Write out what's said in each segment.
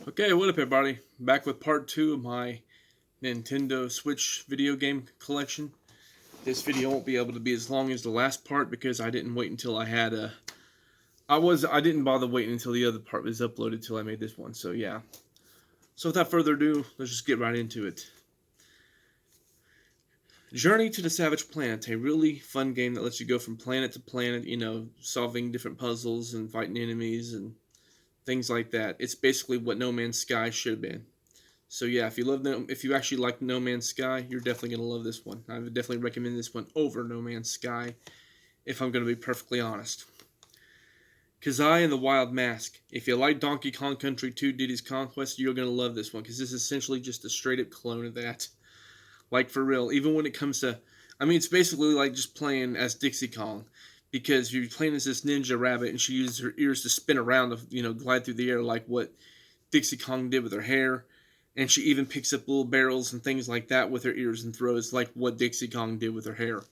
Okay, what up, everybody? Back with part two of my Nintendo Switch video game collection. This video won't be able to be as long as the last part because I didn't wait until I had a. I didn't bother waiting until the other part was uploaded till I made this one. So yeah. So without further ado, let's just get right into it. Journey to the Savage Planet, a really fun game that lets you go from planet to planet. Solving different puzzles and fighting enemies and things like that. It's basically what No Man's Sky should have been. So yeah, if you actually like No Man's Sky, you're definitely gonna love this one. I would definitely recommend this one over No Man's Sky, if I'm gonna be perfectly honest. Kazai and the Wild Mask. If you like Donkey Kong Country 2 Diddy's Conquest, you're gonna love this one because this is essentially just a straight up clone of that. Like for real. Even when it comes to, it's basically like just playing as Dixie Kong, because you're playing as this ninja rabbit and she uses her ears to spin around to glide through the air like what Dixie Kong did with her hair. And she even picks up little barrels and things like that with her ears and throws like what Dixie Kong did with her hair.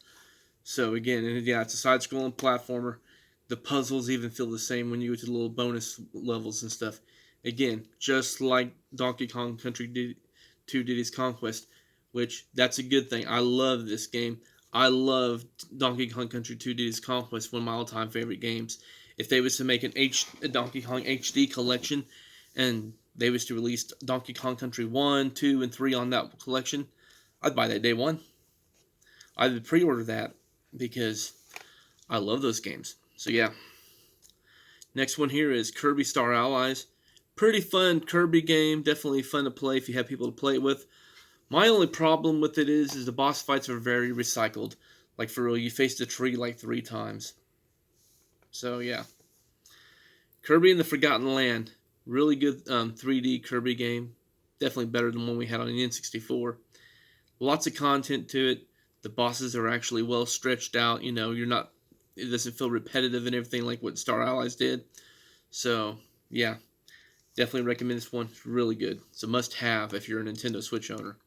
So again, and yeah, it's a side-scrolling platformer. The puzzles even feel the same when you go to the little bonus levels and stuff. Again, just like Donkey Kong Country 2 Diddy's Conquest, which that's a good thing. I love this game. I love Donkey Kong Country 2 Diddy's Conquest, one of my all-time favorite games. If they was to make a Donkey Kong HD collection, and they was to release Donkey Kong Country 1, 2, and 3 on that collection, I'd buy that day one. I would pre-order that because I love those games. So yeah. Next one here is Kirby Star Allies. Pretty fun Kirby game. Definitely fun to play if you have people to play it with. My only problem with it is the boss fights are very recycled. Like for real, you faced a tree like 3 times. So yeah. Kirby and the Forgotten Land. Really good 3D Kirby game. Definitely better than one we had on the N64. Lots of content to it. The bosses are actually well stretched out. It doesn't feel repetitive and everything like what Star Allies did. So, yeah. Definitely recommend this one. It's really good. It's a must-have if you're a Nintendo Switch owner.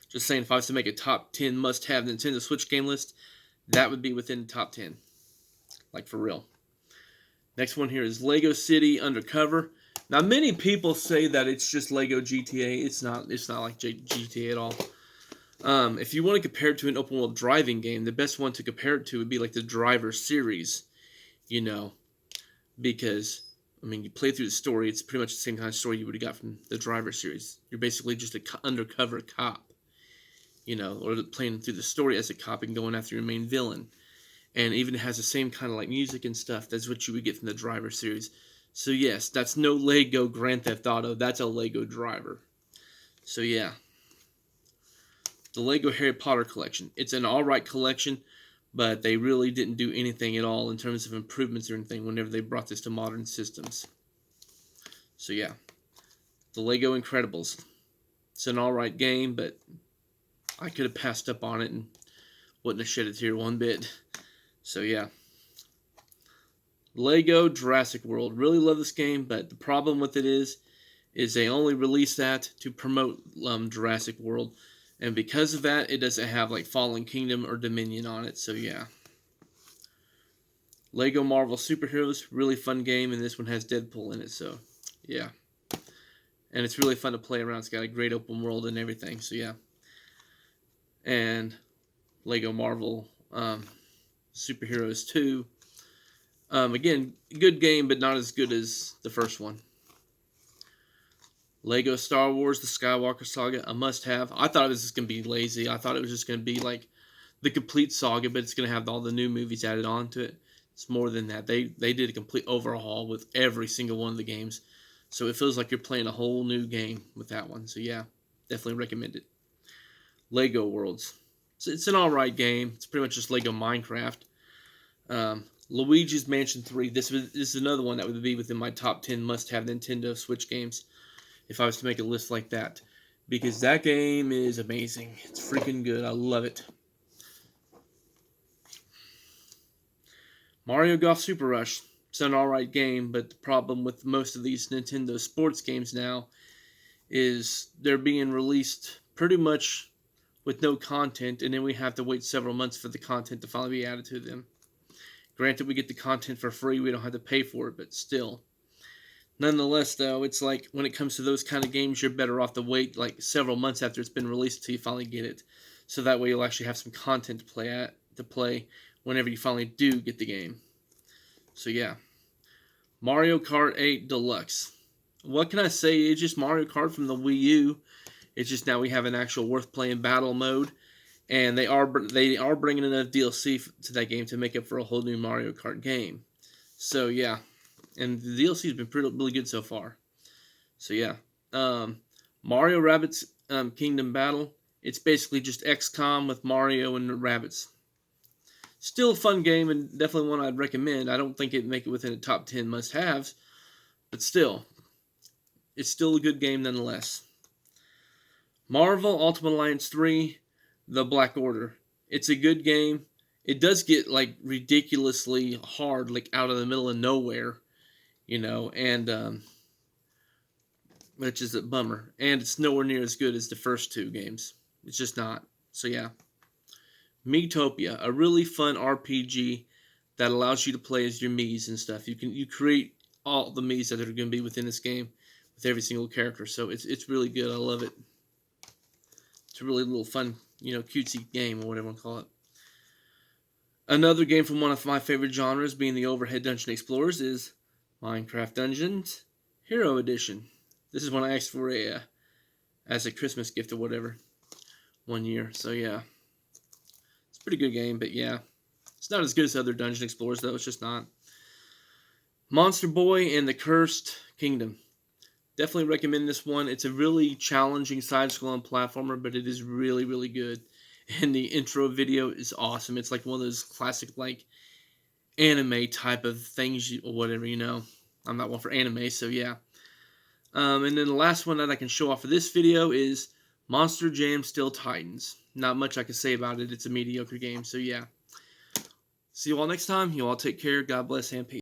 Just saying, if I was to make a top 10 must-have Nintendo Switch game list, that would be within the top 10. Like, for real. Next one here is Lego City Undercover. Now, many people say that it's just Lego GTA. It's not. It's not like GTA at all. If you want to compare it to an open world driving game, the best one to compare it to would be like the Driver series. Because you play through the story. It's pretty much the same kind of story you would have got from the Driver series. You're basically just an undercover cop. Or playing through the story as a cop and going after your main villain. And even has the same kind of like music and stuff. That's what you would get from the Driver series. So yes, that's no Lego Grand Theft Auto. That's a Lego Driver. So yeah. The Lego Harry Potter collection. It's an alright collection, but they really didn't do anything at all in terms of improvements or anything whenever they brought this to modern systems. So yeah. The Lego Incredibles. It's an alright game, but I could have passed up on it and wouldn't have shed a tear one bit. So yeah. Lego Jurassic World. Really love this game, but the problem with it is they only release that to promote Jurassic World. And because of that, it doesn't have like Fallen Kingdom or Dominion on it. So yeah. Lego Marvel Superheroes. Really fun game, and this one has Deadpool in it. So yeah. And it's really fun to play around. It's got a great open world and everything. So yeah. And Lego Marvel Superheroes 2. Again, good game, but not as good as the first one. Lego Star Wars The Skywalker Saga, a must-have. I thought it was just going to be lazy. I thought it was just going to be like the complete saga, but it's going to have all the new movies added on to it. It's more than that. They did a complete overhaul with every single one of the games. So it feels like you're playing a whole new game with that one. So yeah, definitely recommend it. Lego Worlds. It's an alright game. It's pretty much just Lego Minecraft. Luigi's Mansion 3. This is another one that would be within my top 10 must-have Nintendo Switch games if I was to make a list like that. Because that game is amazing. It's freaking good. I love it. Mario Golf Super Rush. It's an alright game, but the problem with most of these Nintendo sports games now is they're being released pretty much with no content, and then we have to wait several months for the content to finally be added to them. Granted, we get the content for free. We don't have to pay for it, but still. Nonetheless, though, it's like when it comes to those kind of games, you're better off to wait like several months after it's been released until you finally get it. So that way you'll actually have some content to play whenever you finally do get the game. So yeah. Mario Kart 8 Deluxe. What can I say? It's just Mario Kart from the Wii U. It's just now we have an actual worth playing battle mode, and they are bringing enough DLC to that game to make up for a whole new Mario Kart game. So yeah, and the DLC has been really good so far. So yeah, Mario Rabbids Kingdom Battle. It's basically just XCOM with Mario and Rabbids. Still a fun game and definitely one I'd recommend. I don't think it'd make it within the top 10 must-haves, but still, it's still a good game nonetheless. Marvel Ultimate Alliance 3, The Black Order. It's a good game. It does get like ridiculously hard, like out of the middle of nowhere, and which is a bummer. And it's nowhere near as good as the first two games. It's just not. So yeah. Miitopia, a really fun RPG that allows you to play as your Miis and stuff. You create all the Miis that are going to be within this game with every single character. So it's really good. I love it. It's a really little fun, cutesy game or whatever you want to call it. Another game from one of my favorite genres, being the Overhead Dungeon Explorers, is Minecraft Dungeons Hero Edition. This is one I asked for as a Christmas gift or whatever one year. So yeah. Pretty good game, but yeah, it's not as good as other Dungeon Explorers, though. It's just not. Monster Boy and the Cursed Kingdom. Definitely recommend this one. It's a really challenging side-scrolling platformer, but it is really, really good. And the intro video is awesome. It's like one of those classic, like, anime type of things or whatever, I'm not one for anime, so yeah. And then the last one that I can show off for this video is Monster Jam Steel Titans. Not much I can say about it. It's a mediocre game, so yeah. See you all next time. You all take care. God bless and peace.